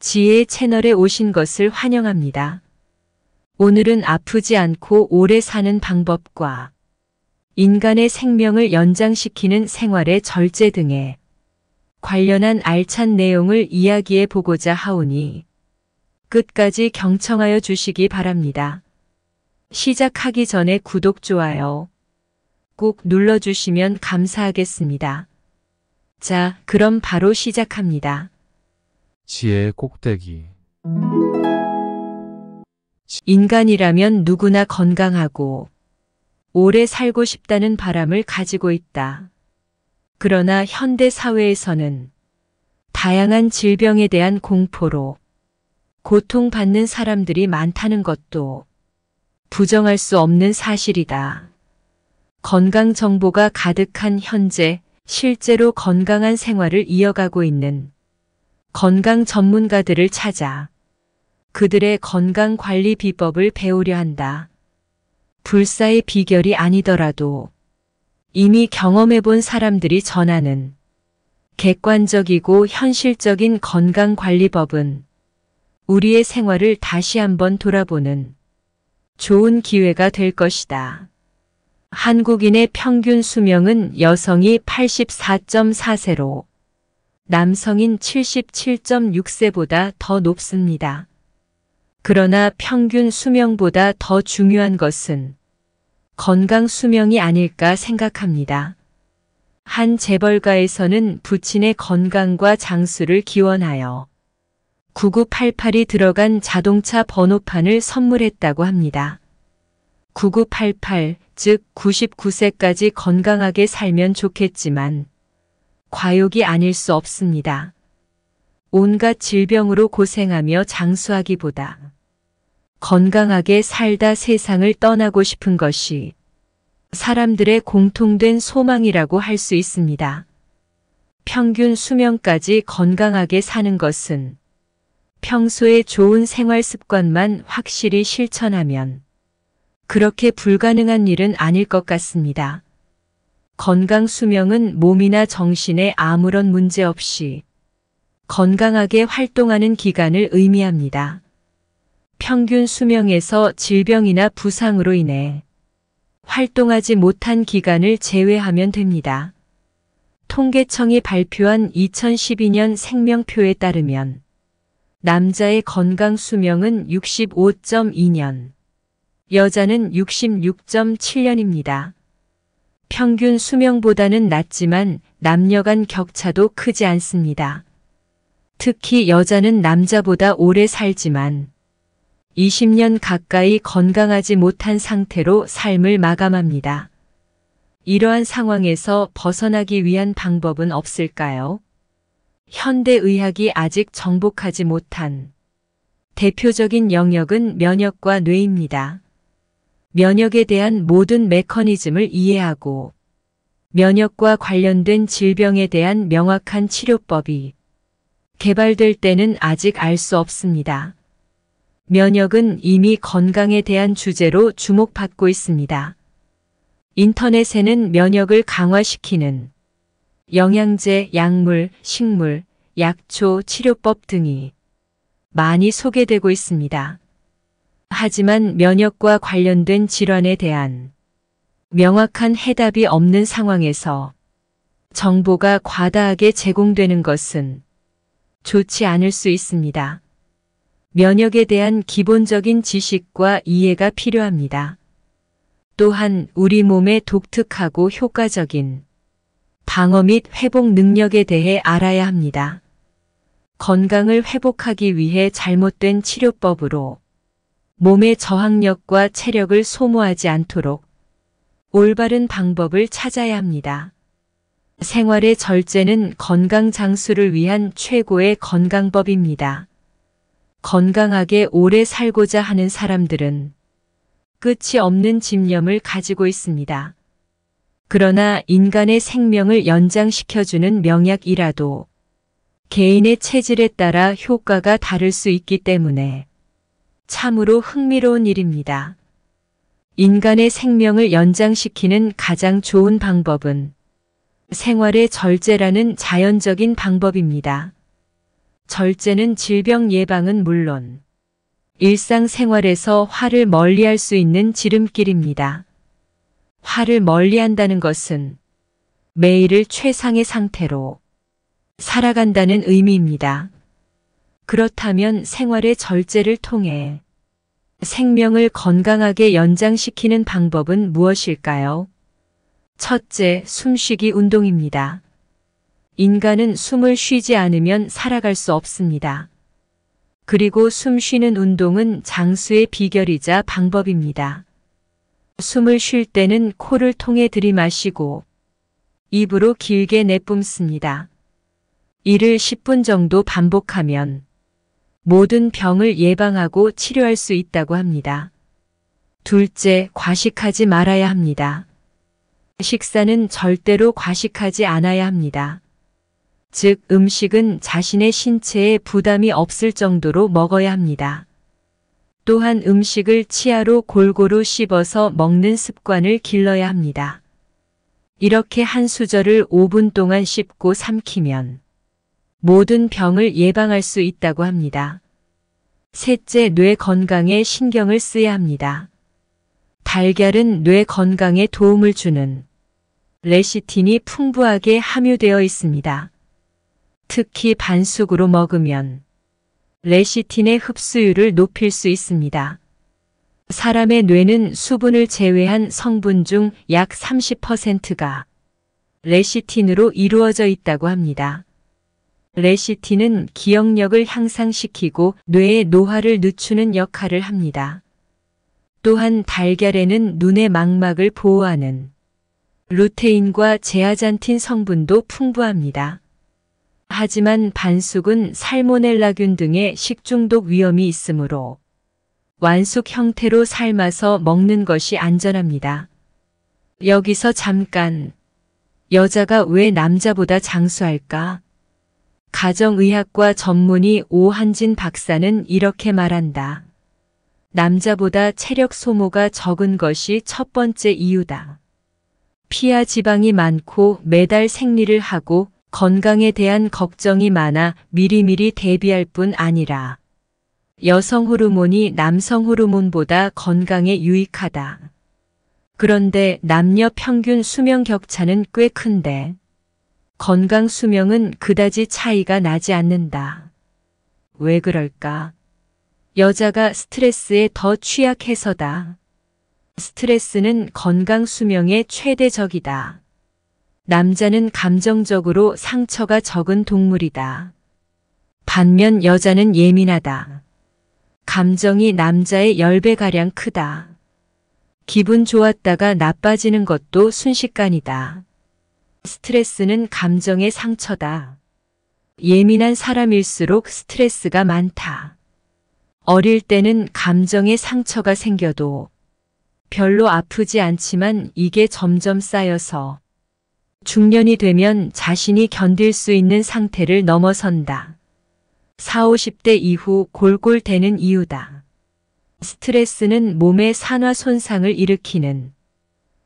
지혜 채널에 오신 것을 환영합니다. 오늘은 아프지 않고 오래 사는 방법과 인간의 생명을 연장시키는 생활의 절제 등에 관련한 알찬 내용을 이야기해 보고자 하오니 끝까지 경청하여 주시기 바랍니다. 시작하기 전에 구독, 좋아요 꼭 눌러주시면 감사하겠습니다. 자, 그럼 바로 시작합니다. 지혜의 꼭대기. 인간이라면 누구나 건강하고 오래 살고 싶다는 바람을 가지고 있다. 그러나 현대 사회에서는 다양한 질병에 대한 공포로 고통받는 사람들이 많다는 것도 부정할 수 없는 사실이다. 건강 정보가 가득한 현재, 실제로 건강한 생활을 이어가고 있는 건강 전문가들을 찾아 그들의 건강 관리 비법을 배우려 한다. 불사의 비결이 아니더라도 이미 경험해 본 사람들이 전하는 객관적이고 현실적인 건강 관리법은 우리의 생활을 다시 한번 돌아보는 좋은 기회가 될 것이다. 한국인의 평균 수명은 여성이 84.4세로 남성인 77.6세보다 더 높습니다. 그러나 평균 수명보다 더 중요한 것은 건강 수명이 아닐까 생각합니다. 한 재벌가에서는 부친의 건강과 장수를 기원하여 9988이 들어간 자동차 번호판을 선물했다고 합니다. 9988, 즉 99세까지 건강하게 살면 좋겠지만 과욕이 아닐 수 없습니다. 온갖 질병으로 고생하며 장수하기보다 건강하게 살다 세상을 떠나고 싶은 것이 사람들의 공통된 소망이라고 할 수 있습니다. 평균 수명까지 건강하게 사는 것은 평소에 좋은 생활 습관만 확실히 실천하면 그렇게 불가능한 일은 아닐 것 같습니다. 건강 수명은 몸이나 정신에 아무런 문제 없이 건강하게 활동하는 기간을 의미합니다. 평균 수명에서 질병이나 부상으로 인해 활동하지 못한 기간을 제외하면 됩니다. 통계청이 발표한 2012년 생명표에 따르면 남자의 건강 수명은 65.2년, 여자는 66.7년입니다. 평균 수명보다는 낮지만 남녀 간 격차도 크지 않습니다. 특히 여자는 남자보다 오래 살지만 20년 가까이 건강하지 못한 상태로 삶을 마감합니다. 이러한 상황에서 벗어나기 위한 방법은 없을까요? 현대의학이 아직 정복하지 못한 대표적인 영역은 면역과 뇌입니다. 면역에 대한 모든 메커니즘을 이해하고 면역과 관련된 질병에 대한 명확한 치료법이 개발될 때는 아직 알 수 없습니다. 면역은 이미 건강에 대한 주제로 주목받고 있습니다. 인터넷에는 면역을 강화시키는 영양제, 약물, 식물, 약초, 치료법 등이 많이 소개되고 있습니다. 하지만 면역과 관련된 질환에 대한 명확한 해답이 없는 상황에서 정보가 과다하게 제공되는 것은 좋지 않을 수 있습니다. 면역에 대한 기본적인 지식과 이해가 필요합니다. 또한 우리 몸의 독특하고 효과적인 방어 및 회복 능력에 대해 알아야 합니다. 건강을 회복하기 위해 잘못된 치료법으로 몸의 저항력과 체력을 소모하지 않도록 올바른 방법을 찾아야 합니다. 생활의 절제는 건강 장수를 위한 최고의 건강법입니다. 건강하게 오래 살고자 하는 사람들은 끝이 없는 집념을 가지고 있습니다. 그러나 인간의 생명을 연장시켜주는 명약이라도 개인의 체질에 따라 효과가 다를 수 있기 때문에 참으로 흥미로운 일입니다. 인간의 생명을 연장시키는 가장 좋은 방법은 생활의 절제라는 자연적인 방법입니다. 절제는 질병 예방은 물론 일상생활에서 화를 멀리할 수 있는 지름길입니다. 화를 멀리한다는 것은 매일을 최상의 상태로 살아간다는 의미입니다. 그렇다면 생활의 절제를 통해 생명을 건강하게 연장시키는 방법은 무엇일까요? 첫째, 숨쉬기 운동입니다. 인간은 숨을 쉬지 않으면 살아갈 수 없습니다. 그리고 숨 쉬는 운동은 장수의 비결이자 방법입니다. 숨을 쉴 때는 코를 통해 들이마시고 입으로 길게 내뿜습니다. 이를 10분 정도 반복하면 모든 병을 예방하고 치료할 수 있다고 합니다. 둘째, 과식하지 말아야 합니다. 식사는 절대로 과식하지 않아야 합니다. 즉, 음식은 자신의 신체에 부담이 없을 정도로 먹어야 합니다. 또한 음식을 치아로 골고루 씹어서 먹는 습관을 길러야 합니다. 이렇게 한 수저를 5분 동안 씹고 삼키면 모든 병을 예방할 수 있다고 합니다. 셋째, 뇌 건강에 신경을 써야 합니다. 달걀은 뇌 건강에 도움을 주는 레시틴이 풍부하게 함유되어 있습니다. 특히 반숙으로 먹으면 레시틴의 흡수율을 높일 수 있습니다. 사람의 뇌는 수분을 제외한 성분 중 약 30%가 레시틴으로 이루어져 있다고 합니다. 레시틴은 기억력을 향상시키고 뇌의 노화를 늦추는 역할을 합니다. 또한 달걀에는 눈의 망막을 보호하는 루테인과 제아잔틴 성분도 풍부합니다. 하지만 반숙은 살모넬라균 등의 식중독 위험이 있으므로 완숙 형태로 삶아서 먹는 것이 안전합니다. 여기서 잠깐, 여자가 왜 남자보다 장수할까? 가정의학과 전문의 오한진 박사는 이렇게 말한다. 남자보다 체력 소모가 적은 것이 첫 번째 이유다. 피하 지방이 많고 매달 생리를 하고 건강에 대한 걱정이 많아 미리미리 대비할 뿐 아니라 여성 호르몬이 남성 호르몬보다 건강에 유익하다. 그런데 남녀 평균 수명 격차는 꽤 큰데 건강 수명은 그다지 차이가 나지 않는다. 왜 그럴까? 여자가 스트레스에 더 취약해서다. 스트레스는 건강 수명의 최대적이다. 남자는 감정적으로 상처가 적은 동물이다. 반면 여자는 예민하다. 감정이 남자의 10배가량 크다. 기분 좋았다가 나빠지는 것도 순식간이다. 스트레스는 감정의 상처다. 예민한 사람일수록 스트레스가 많다. 어릴 때는 감정의 상처가 생겨도 별로 아프지 않지만 이게 점점 쌓여서 중년이 되면 자신이 견딜 수 있는 상태를 넘어선다. 40, 50대 이후 골골대는 이유다. 스트레스는 몸의 산화 손상을 일으키는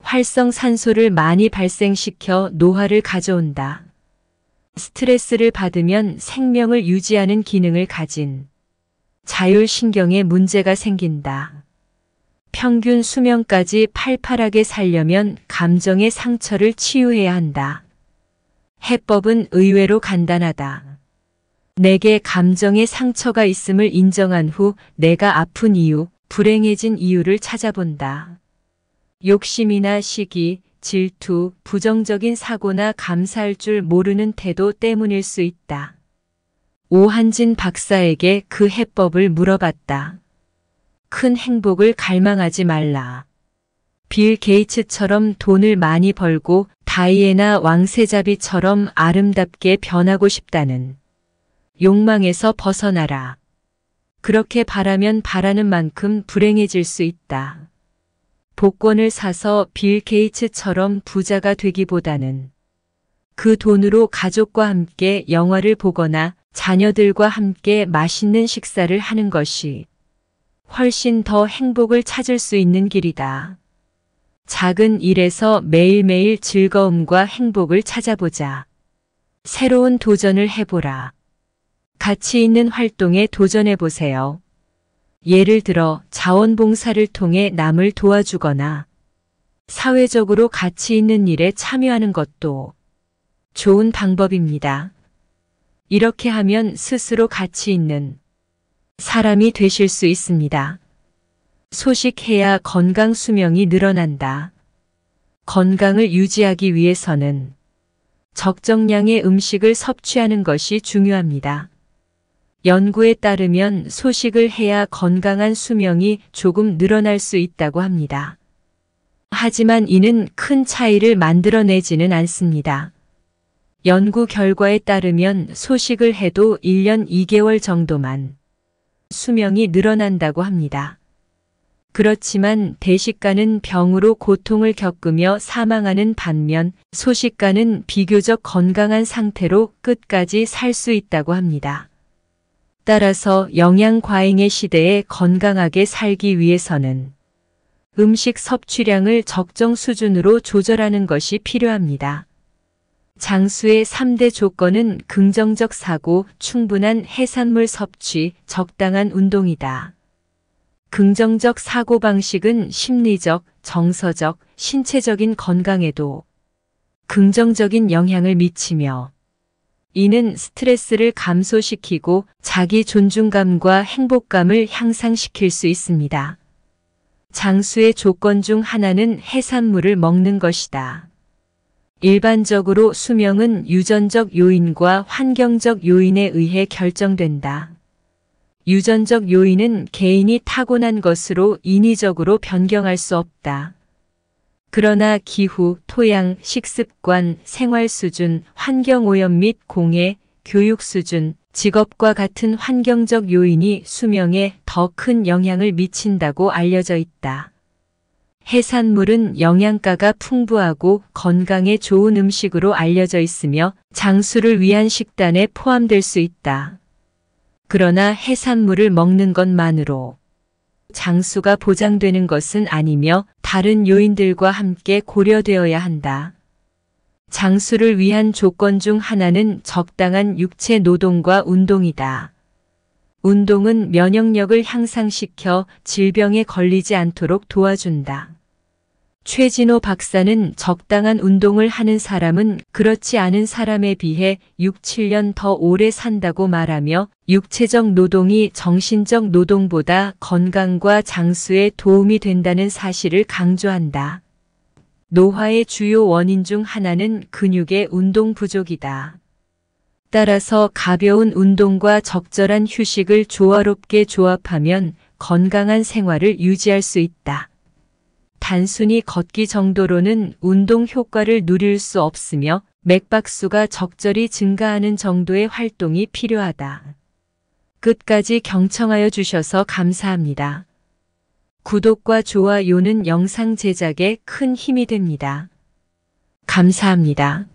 활성산소를 많이 발생시켜 노화를 가져온다. 스트레스를 받으면 생명을 유지하는 기능을 가진 자율신경에 문제가 생긴다. 평균 수명까지 팔팔하게 살려면 감정의 상처를 치유해야 한다. 해법은 의외로 간단하다. 내게 감정의 상처가 있음을 인정한 후 내가 아픈 이유, 불행해진 이유를 찾아본다. 욕심이나 시기, 질투, 부정적인 사고나 감사할 줄 모르는 태도 때문일 수 있다. 오한진 박사에게 그 해법을 물어봤다. 큰 행복을 갈망하지 말라. 빌 게이츠처럼 돈을 많이 벌고 다이애나 왕세자비처럼 아름답게 변하고 싶다는 욕망에서 벗어나라. 그렇게 바라면 바라는 만큼 불행해질 수 있다. 복권을 사서 빌 게이츠처럼 부자가 되기보다는 그 돈으로 가족과 함께 영화를 보거나 자녀들과 함께 맛있는 식사를 하는 것이 훨씬 더 행복을 찾을 수 있는 길이다. 작은 일에서 매일매일 즐거움과 행복을 찾아보자. 새로운 도전을 해보라. 가치 있는 활동에 도전해 보세요. 예를 들어 자원봉사를 통해 남을 도와주거나 사회적으로 가치 있는 일에 참여하는 것도 좋은 방법입니다. 이렇게 하면 스스로 가치 있는 사람이 되실 수 있습니다. 소식해야 건강 수명이 늘어난다. 건강을 유지하기 위해서는 적정량의 음식을 섭취하는 것이 중요합니다. 연구에 따르면 소식을 해야 건강한 수명이 조금 늘어날 수 있다고 합니다. 하지만 이는 큰 차이를 만들어내지는 않습니다. 연구 결과에 따르면 소식을 해도 1년 2개월 정도만 수명이 늘어난다고 합니다. 그렇지만 대식가는 병으로 고통을 겪으며 사망하는 반면 소식가는 비교적 건강한 상태로 끝까지 살 수 있다고 합니다. 따라서 영양 과잉의 시대에 건강하게 살기 위해서는 음식 섭취량을 적정 수준으로 조절하는 것이 필요합니다. 장수의 3대 조건은 긍정적 사고, 충분한 해산물 섭취, 적당한 운동이다. 긍정적 사고방식은 심리적, 정서적, 신체적인 건강에도 긍정적인 영향을 미치며 이는 스트레스를 감소시키고 자기 존중감과 행복감을 향상시킬 수 있습니다. 장수의 조건 중 하나는 해산물을 먹는 것이다. 일반적으로 수명은 유전적 요인과 환경적 요인에 의해 결정된다. 유전적 요인은 개인이 타고난 것으로 인위적으로 변경할 수 없다. 그러나 기후, 토양, 식습관, 생활 수준, 환경 오염 및 공해, 교육 수준, 직업과 같은 환경적 요인이 수명에 더 큰 영향을 미친다고 알려져 있다. 해산물은 영양가가 풍부하고 건강에 좋은 음식으로 알려져 있으며 장수를 위한 식단에 포함될 수 있다. 그러나 해산물을 먹는 것만으로 장수가 보장되는 것은 아니며 다른 요인들과 함께 고려되어야 한다. 장수를 위한 조건 중 하나는 적당한 육체 노동과 운동이다. 운동은 면역력을 향상시켜 질병에 걸리지 않도록 도와준다. 최진호 박사는 적당한 운동을 하는 사람은 그렇지 않은 사람에 비해 6, 7년 더 오래 산다고 말하며 육체적 노동이 정신적 노동보다 건강과 장수에 도움이 된다는 사실을 강조한다. 노화의 주요 원인 중 하나는 근육의 운동 부족이다. 따라서 가벼운 운동과 적절한 휴식을 조화롭게 조합하면 건강한 생활을 유지할 수 있다. 단순히 걷기 정도로는 운동 효과를 누릴 수 없으며 맥박수가 적절히 증가하는 정도의 활동이 필요하다. 끝까지 경청하여 주셔서 감사합니다. 구독과 좋아요는 영상 제작에 큰 힘이 됩니다. 감사합니다.